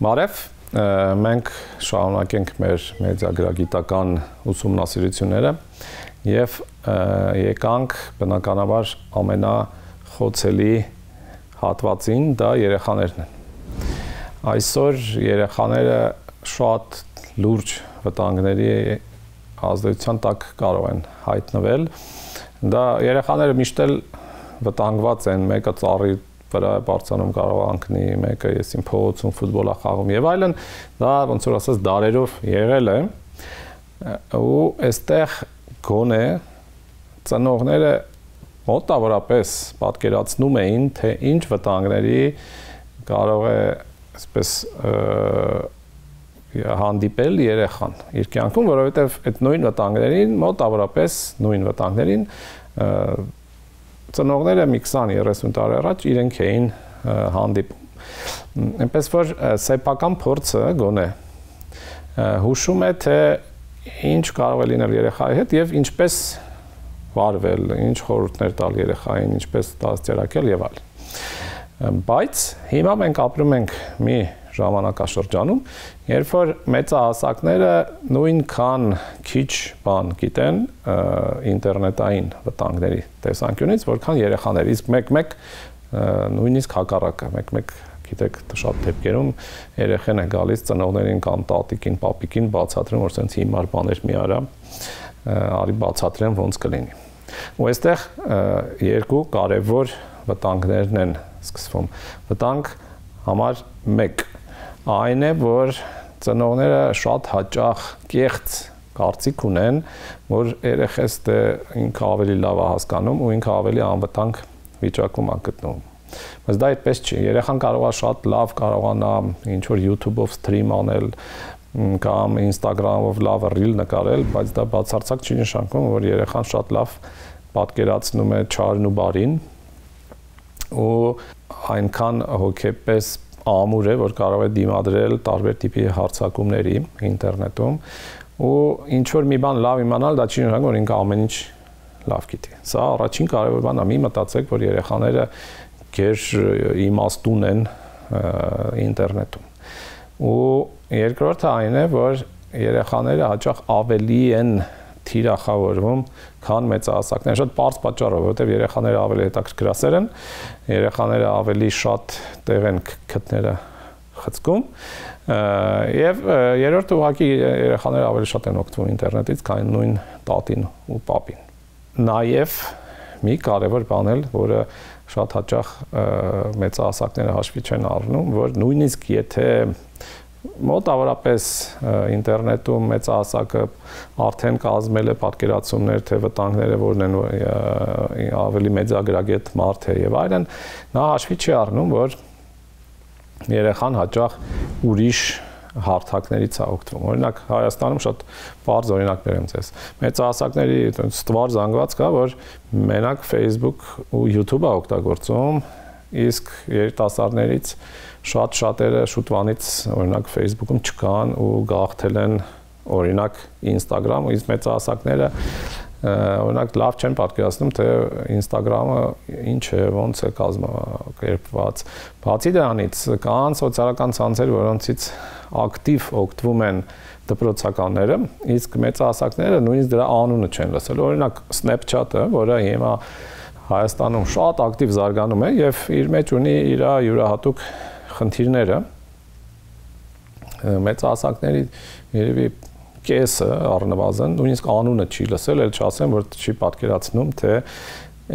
Բարև, մենք շարունակենք մեր մեդիագրագիտական ուսումնասիրությունները և եկանք բնականաբար ամենախոցելի հատվածին, դա երեխաներն են։ Այսօր երեխաները շատ լուրջ վտանգների ազդեցության տակ կարող են հայտնվել։ Դա երեխաները միշտ էլ վտանգված են, մեկը ծառի վրա բարձրանում կարող անկնի, մեկը եսին փողոցում ֆուտբոլ է խաղում եւ այլն, դա ոնց որ ասած դարերով եղել է ու այստեղ գոնե ծնողները մոտավորապես պատկերացնում էին, թե ինչ վտանգների կարող է այսպես հանդիպել երեխան իր կյանքում, որովհետեւ այդ նույն վտանգներին, մոտավորապես նույն վտանգներին ծնողները մի 20-30 տարի առաջ իրենք էին հանդիպում։ Այնպես որ սեփական փորձը գոնե հուշում է, թե ինչ կարող է լինել երեխայի հետ եւ ինչպես վարվել, ինչ խորհուրդներ տալ երեխային, ինչպես դաստիարակել եւ այլն։ Բայց հիմա մենք ապրում ենք մի ժամանակաշրջանում, երբ որ մեծահասակները նույնքան քիչ բան գիտեն ինտերնետային վտանգների տեսանկյունից, որքան երեխաները, իսկ մեկ-մեկ նույնիսկ հակառակը, մեկ-մեկ գիտեք, շատ դեպքերում երեխան է գալիս ծնողներին կամ տատիկին, պապիկին բացատրում, որ sense հիմար բաներ մի արա, արի բացատրեմ ոնց կլինի։ Ու այստեղ երկու կարևոր վտանգներն են սկսվում։ Վտանգ համար 1 այն է, որ ծնողները շատ հաճախ կեղծ կարծիք ունեն, որ երեխես դե ինքը ավելի լավ է հասկանում ու ինքը ավելի անվտանգ վիճակում է գտնվում։ Բայց դա այդպես չի։ Երեխան կարող է շատ լավ կարողանա ինչ որ YouTube-ով սթրիմ անել կամ Instagram-ով լավ reel նկարել, բայց դա բացարձակ չի նշանակում, որ երեխան շատ լավ պատկերացնում է չարն ու բարին ու այնքան հոգեպես ամուր է, որ կարող է դիմադրել տարբեր տիպի հարձակումների ինտերնետում ու ինչ որ մի բան լավ իմանալ, դա չի նշանակում, որ ինքը ամեն ինչ լավ գիտի։ Սա առաջին կարևոր բանն է, մի մտածեք, որ երեխաները գեր իմաստուն են ինտերնետում։ Ու երկրորդը այն է, որ երեխաները հաճախ ավելի են թիրախավորվում, քան մեծահասակները, շատ պարզ պատճառով, որովհետև երեխաները ավելի հետաքրքրասեր են, երեխաները ավելի շատ տեղ են քթները խցկում, եւ երրորդը ուղղակի երեխաները ավելի շատ են օգտվում ինտերնետից, քան նույն տատին ու պապին։ Նաեւ մի կարևոր բան էլ, որը շատ հաճախ մեծահասակները հաշվի չեն առնում, որ նույնիսկ եթե մոտավորապես ինտերնետում մեծահասակը արդեն կազմել է պատկերացումներ, թե վտանգները որն են ավելի մեծագրագետ մարդ է եւ այլն, նա հաշվի չի առնում, որ երեխան հաճախ ուրիշ հարթակներից է օգտվում։ Օրինակ Հայաստանում շատ բարձ օրինակ բերեմ ձեզ։ Մեծահասակների ստվար զանգված կա, որ մենակ Facebook ու YouTube-ը օգտագործում, իսկ երիտասարդներից շատ-շատերը շուտվանից օրինակ Facebook-ում չկան ու գաղթել են օրինակ Instagram, իսկ մեծահասակները օրինակ լավ չեն պատկերացնում, թե Instagram-ը ինչ է, ոնց է կազմակերպված։ Բացի դրանից կան սոցիալական ցանցեր, որոնցից ակտիվ օգտվում են դպրոցականները, իսկ մեծահասակները նույնիսկ դրա անունը չեն լսել։ Օրինակ Snapchat-ը, որը հիմա Հայաստանում շատ ակտիվ զարգանում է եւ իր մեջ ունի իր յուրահատուկ խնդիրները, մեծահասակների երևի կեսը առնվազն նույնիսկ անունը չի լսել, էլ չասեմ, որ չի պատկերացնում, թե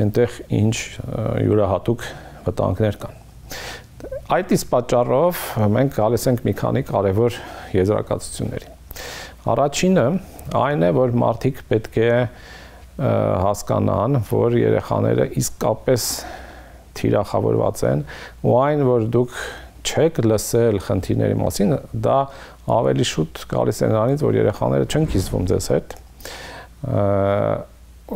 այնտեղ ինչ յուրահատուկ վտանգներ կան։ Այդ իսկ պատճառով մենք գալիս ենք մի քանի կարևոր եզրակացությունների։ Առաջինը այն է, որ մարդիկ պետք է հասկանան, որ երեխաները իսկապես թիրախավորված են ու այն, որ դուք չեք լսել խնդիրների մասին, դա ավելի շուտ գալիս է նրանից, որ երեխաները չեն կիսվում ձեզ հետ։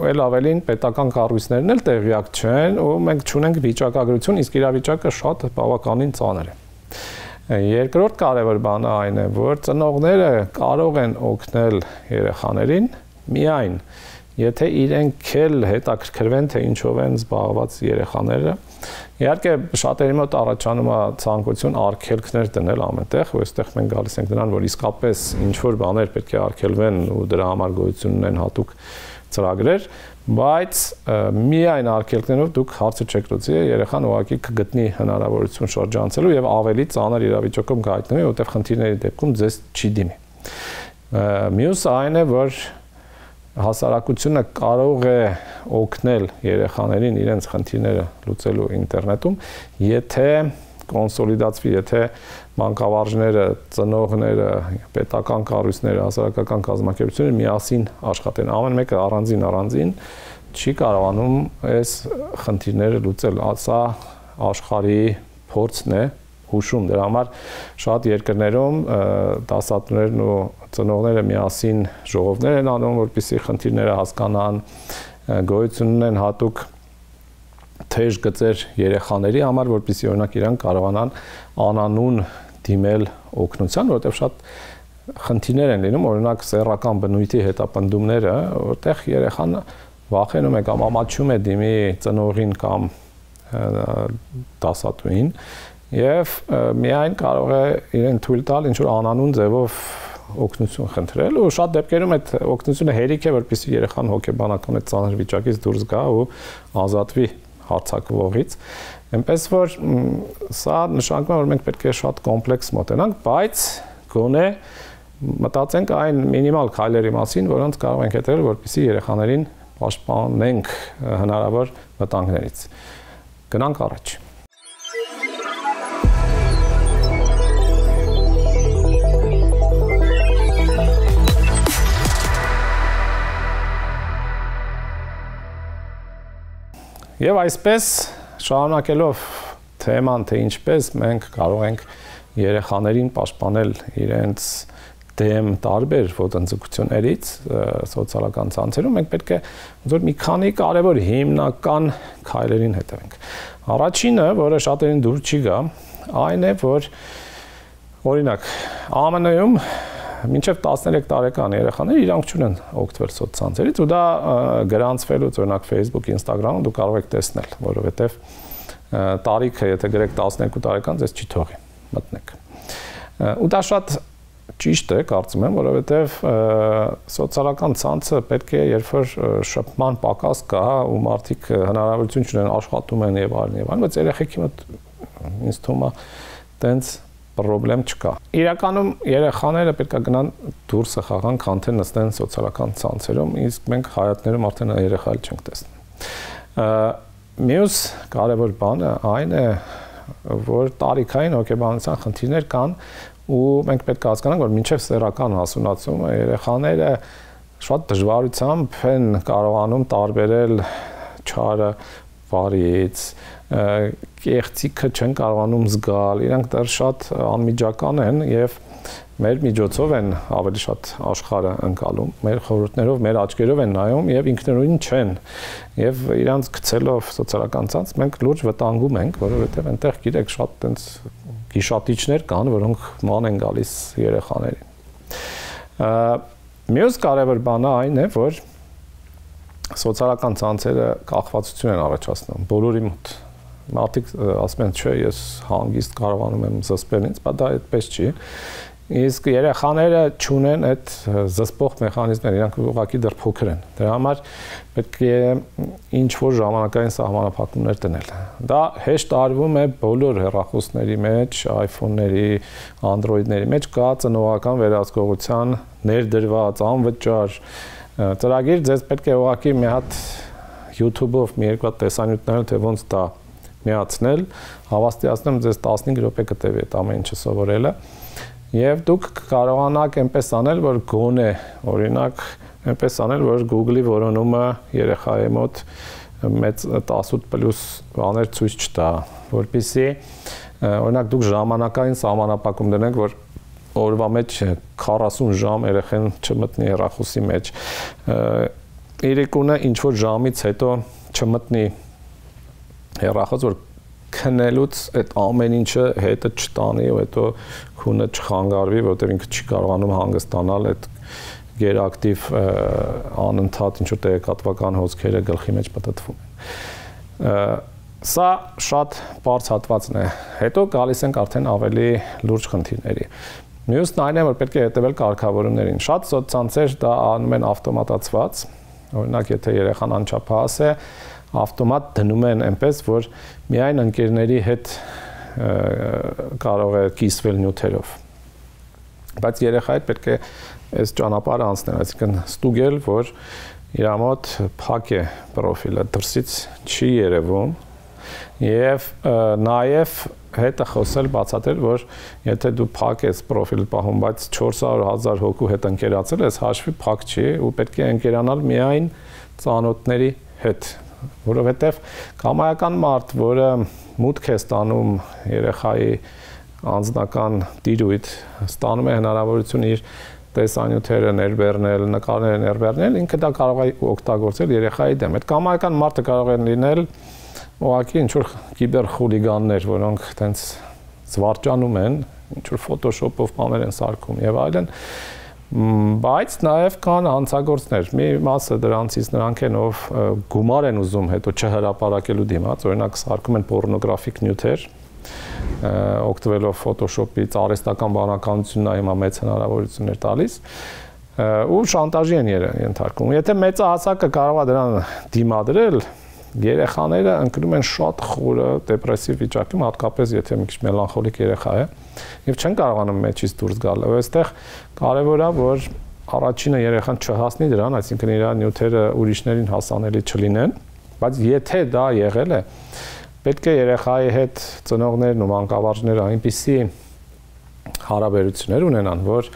Էլ ավելին պետական կառույցներն էլ տեղյակ չեն ու մենք չունենք վիճակագրություն, իսկ իրավիճակը շատ բավականին ծանր է։ Երկրորդ կարևոր բանը այն է, որ ծնողները կարող են օգնել երեխաներին միայն եթե իրենք էլ հետաքրքրվեն, թե ինչով են զբաղված երեխաները, իհարկե շատերի մոտ առաջանում է ցանկություն արգելքներ դնել ամենտեղ, ու այստեղ մենք գալիս ենք դրան, որ իսկապես ինչ-որ բաներ պետք է արգելվեն ու դրա համար գոյություն ունեն հատուկ ծրագրեր, բայց միայն արգելքներով դուք հարցը չեք լուծի, երեխան ուղղակի կգտնի հնարավորություն շրջանցելու եւ ավելի ծանր իրավիճակում կհայտնվի, որտեղ խնդիրների դեպքում ձեզ չի դիմի։ Մյուսը այն է, որ հասարակությունը կարող է օգնել երեխաներին իրենց խնդիրները լուծելու ինտերնետում, եթե կոնսոլիդացվի, եթե մանկավարժները, ծնողները, պետական կառույցները, հասարակական կազմակերպությունները միասին աշխատեն, ամեն մեկը առանձին չի կարողանում այս խնդիրները լուծել, սա աշխարհի փորձն է, հուշում, դրա համար շատ երկրներում դասատուներն ու ծնողները միասին ժողովներ են անում, որպեսզի խնդիրները հասկանան, գոյություն ունեն հատուկ թեժ գծեր երեխաների համար, որպեսզի օրինակ իրանք կարողանան անանուն դիմել օգնության, որտեղ շատ խնդիրներ են լինում, օրինակ սեռական բնույթի հետապնդումները, որտեղ երեխան վախենում է կամ ամաչում է դիմի ծնողին կամ դասատուին եւ միայն կարող է իրեն թույլ տալ ինչ որ անանուն ձևով օգնություն խնդրել ու շատ դեպքերում այդ օգնությունը հերիք է, որպեսզի երեխան հոգեբանական այդ ծանր վիճակից դուրս գա ու ազատվի հարցակվողից, այնպես որ սա նշանակում է, որ մենք պետք է շատ կոմպլեքս մոտենանք, բայց գոնե մտածենք այն մինիմալ քայլերի մասին, որոնց կարող ենք հետևել, որպեսզի երեխաներին պաշտպանենք հնարավոր վտանգներից։ Գնանք առաջ։ Եվ այսպես շարունակելով թեման, թե ինչպես մենք կարող ենք երեխաներին պաշտպանել իրենց դեմ տարբեր ոտնձգություններից սոցիալական ցանցերում, մենք պետք է ոնց մի քանի կարևոր հիմնական քայլերին հետևենք։ Առաջինը, որը շատերին դուր չի գա, այն է, որ օրինակ ԱՄՆ-ում մինչև 13 տարեկան երեխաները իրանք չունեն օգտվել սոցցանցերից ու դա գրանցվելուց օրինակ Facebook, Instagram-ում դուք կարող եք տեսնել, որովհետև տարիքը եթե գրեք 12 տարեկան, ձեզ չի թողի մտնեք։ Ու դա շատ ճիշտ է, կարծում եմ, որովհետև սոցիալական ցանցը պետք է երբ որ շփման պակաս կա ու մարդիկ հնարավորություն չունեն աշխատում են եւ այլն, բայց երեխեքի մոտ ինձ թվում է տենց պրոբլեմ չկա։ Իրականում երեխաները պետք է գնան դուրսը խաղան, քան թե նստեն սոցիալական ցանցերում, իսկ մենք հայատներում արդեն երեխա չենք տեսնում։ Մյուս կարևոր բանը այն է, որ տարիքային հոգեբանության խնդիրներ կան ու մենք պետք է հասկանանք, որ մինչև սեռական հասունացումը երեխաները շատ դժվարությամբ են կարողանում տարբերել չարը բարից, կեղծիքը չեն կարողանում զգալ, իրանք դեռ շատ անմիջական են եւ մեր միջոցով են ավելի շատ աշխարհը ընկալում, մեր խորհուրդներով, մեր աչքերով են նայում եւ ինքնուրույն չեն։ Եվ իրանք գցելով սոցիալական ցանց մենք լուրջ վտանգում ենք, որովհետեւ այնտեղ գիտեք շատ տենց գիշատիչներ կան, որոնք ման են գալիս երեխաներին։ Մյուս կարևոր բանը այն է, որ սոցիալական ցանցերը կախվածություն են առաջացնում բոլորի մոտ։ Մարդիկ ասում են, չէ, ես հանգիստ կարողանում եմ զսպել ինձ, բայց դա այդպես չի։ Իսկ երեխաները չունեն այդ զսպող մեխանիզմներ, իրանք ուղղակի դեռ փոքր են։ Դրա համար պետք է ինչ-որ ժամանակային սահմանափակումներ դնել։ Դա հեշտ արվում է բոլոր հեռախոսների մեջ, iPhone-ների, Android-ների մեջ կա ծնողական վերահսկողության ներդրված անվճար ծրագիր, ձեզ պետք է ուղղակի մի հատ YouTube-ով մի երկու հատ տեսանյութ թե ոնց դա միացնել, հավաստիացնում ձեզ 15 րոպե կտևի այդ ամեն ինչը սովորելը եւ դուք կարողանաք այնպես անել, որ գոնե օրինակ այնպես անել, որ Google-ի որոնումը երեխայի մոտ մեծ 18+ բաներ ցույց չտա, որպեսզի օրինակ դուք ժամանակային սահմանափակում դնեք, որ օրվա մեջ 40 ժամ երեխան չմտնի հեռախոսի մեջ, երեկոները ինչ որ ժամից հետո չմտնի հեռախոս, որ քնելուց այդ ամեն ինչը հետը չտանի ու հետո քունը չխանգարվի, որտեղ ինքը չի կարողանում հանգստանալ այդ գերակտիվ անընդհատ ինչ-որ տեղեկատվական հոսքերը գլխի մեջ պտտվում են։ Սա շատ բարձ հատվածն է։ Հետո գալիս ենք արդեն ավելի լուրջ խնդիրների։ Մյուսն այն է, որ պետք է հետևել կարգավորումներին։ Շատ սոցցանցեր դա անում են ավտոմատացված։ Օրինակ, եթե երեխան անչափահաս է, ավտոմատ դնում են այնպես, որ միայն ընկերների հետ կարող է կիսվել նյութերով։ Բայց երեխայի պետք է այս ճանապարհը անցնել, այսինքն ստուգել, որ իր մոտ փակ է պրոֆիլը, դրսից չի երևում, եւ նաեւ հետը խոսել բացատրել, որ եթե դու փակ ես պրոֆիլ պահում, բայց 400,000 հոգու հետ ընկերացել ես, հաշվի փակ չի ու պետք է ընկերանալ միայն ծանոթների հետ, որովհետեւ կամայական մարդ, որը մուտք է ստանում երեխայի անձնական տիրույթ, ստանում է հնարավորություն իր տեսանյութերը ներբեռնել, նկարները ներբեռնել, ինքը դա կարող է օգտագործել երեխայի դեմ։ Այդ կամայական մարդը կարող է լինել ուղղակի ինչ-որ կիբերխուլիգաններ, որոնք տենց զվարճանում են, ինչ-որ Photoshop-ով բաներ են սարքում եւ այլն, բայց նաեւ կան հանցագործներ։ Մի մասը դրանցից նրանք են, ով գումար են ուզում հետո չհրապարակելու դիմաց, օրինակ սարքում են պոռնոգրաֆիկ նյութեր, օգտվելով Photoshop-ից, արհեստական բանականությունն հիմա մեծ հնարավորություններ տալիս ու շանտաժի են ենթարկում։ Եթե մեծահասակը կարող է դրան դիմադրել, երեխաները ընկնում են շատ խորը դեպրեսիվ վիճակում, հատկապես եթե մի քիչ մելանխոլիկ երեխա է, եւ չեն կարողանում մեջից դուրս գալ։ Այստեղ կարեւոր է, որ առաջինը երեխան չհասնի դրան, այսինքն իր նյութերը ուրիշներին հասանելի չլինեն, բայց եթե դա եղել է, պետք է երեխայի հետ ծնողներն ու մանկավարժները այնպիսի հարաբերություններ ունենան, որ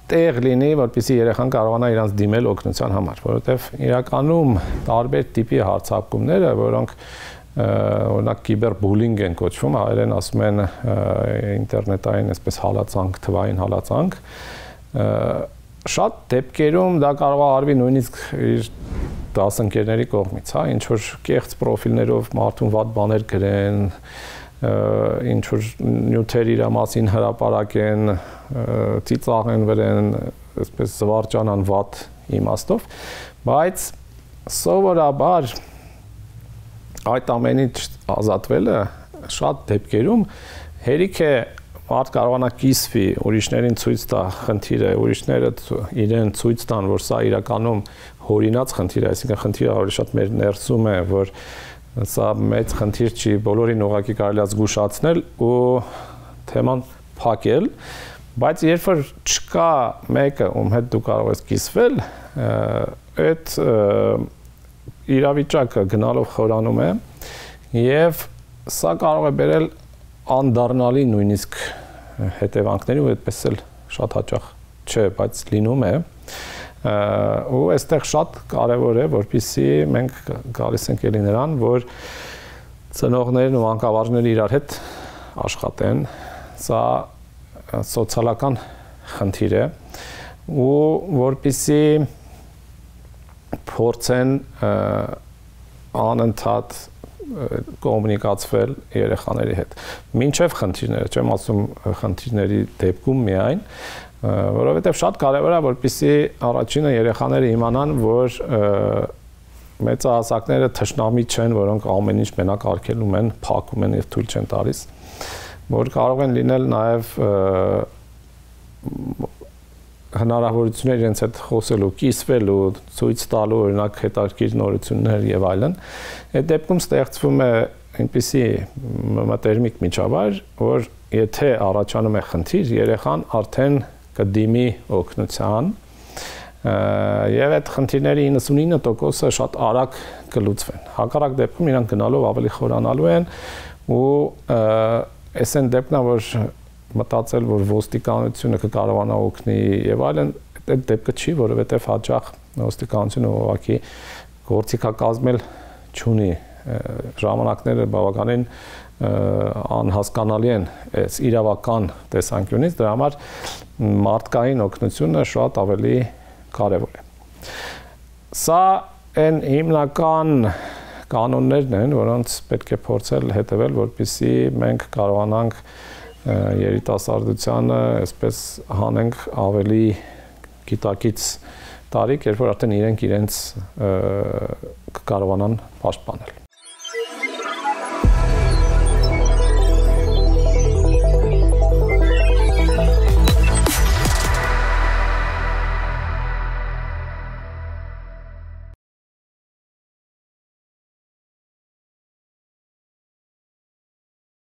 տեղ լինի, որպեսզի երեխան կարողանա իրանց դիմել օգնության համար, որովհետև իրականում տարբեր տիպի հարձակումները, որոնք օրինակ կիբերբուլինգ են կոչվում, հայերեն ասում են ինտերնետային այսպես հալածանք, թվային հալածանք, շատ դեպքերում դա կարող է արվի նույնիսկ իր դասընկերների կողմից, հա, ինչ որ կեղծ պրոֆիլներով մարդուն վատ բաներ գրեն, ինչ որ նյութեր իր մասին հրապարակեն, ծիծաղեն վրեն, այսպես զվարճանան վատ իմաստով, բայց սովորաբար այդ ամենից ազատվելը շատ դեպքերում հերիք է մարդ կարողանա կիսվի, ուրիշներին ցույց տա խնդիրը, ուրիշները իրեն ցույց տան, որ սա իրականում հորինած խնդիր է, այսինքն խնդիրը ավելի շատ մեր ներսում է, որ սա մեծ խնդիր չի, բոլորին ուղղակի կարելի է զգուշացնել ու թեման փակել, բայց երբ որ չկա մեկը, ում հետ դու կարող ես կիսվել, այդ իրավիճակը գնալով խորանում է եւ սա կարող է բերել անդառնալի նույնիսկ հետևանքների ու այդպես էլ շատ հաճախ չէ, բայց լինում է ու այստեղ շատ կարևոր է, որպեսզի մենք գալիս ենք ելի նրան, որ ծնողներն ու մանկավարժները իրար հետ աշխատեն, սա սոցիալական խնդիր է ու որպեսզի փորձեն անընդհատ կոմունիկացվել երեխաների հետ։ Մինչև խնդիրները, չեմ ասում խնդիրների դեպքում միայն, որովհետև շատ կարևոր է, որպեսզի առաջինը երեխաները իմանան, որ մեծահասակները թշնամի չեն, որոնք ամեն ինչ մենակ արգելում են, փակում են եւ թույլ չեն տալիս, որ կարող են լինել նաեւ հնարավորություններ իրենց հետ խոսելու, կիսվելու, ցույց տալու, օրինակ հետաքրքիր նորություններ եւ այլն։ Այդ դեպքում ստեղծվում է այնպիսի մտերմիկ միջավայր, որ եթե առաջանում է խնդիր, երեխան արդեն կդիմի օգնության եւ այդ խնդիրների 99%-ը շատ արագ կլուծվեն։ Հակառակ դեպքում իրանք գնալով ավելի խորանալու են ու այս այն դեպքն է, որ մտածել, որ ոստիկանությունը կկարողանա օգնի եւ այլն, այդ դեպքը չի, որովհետեւ հաճախ ոստիկանությունը ուղղակի գործիքակազմել չունի, ժամանակները բավականին անհասկանալի են այս իրավական տեսանկյունից, դրա համար մարդկային օգնությունը շատ ավելի կարևոր է։ Սա այն հիմնական կանոններն են, որոնց պետք է փորձել հետևել, որպեսզի մենք կարողանանք երիտասարդությանը այսպես հանենք ավելի գիտակից տարիք, երբ որ արդեն իրենք իրենց կարողանան պաշտպանել։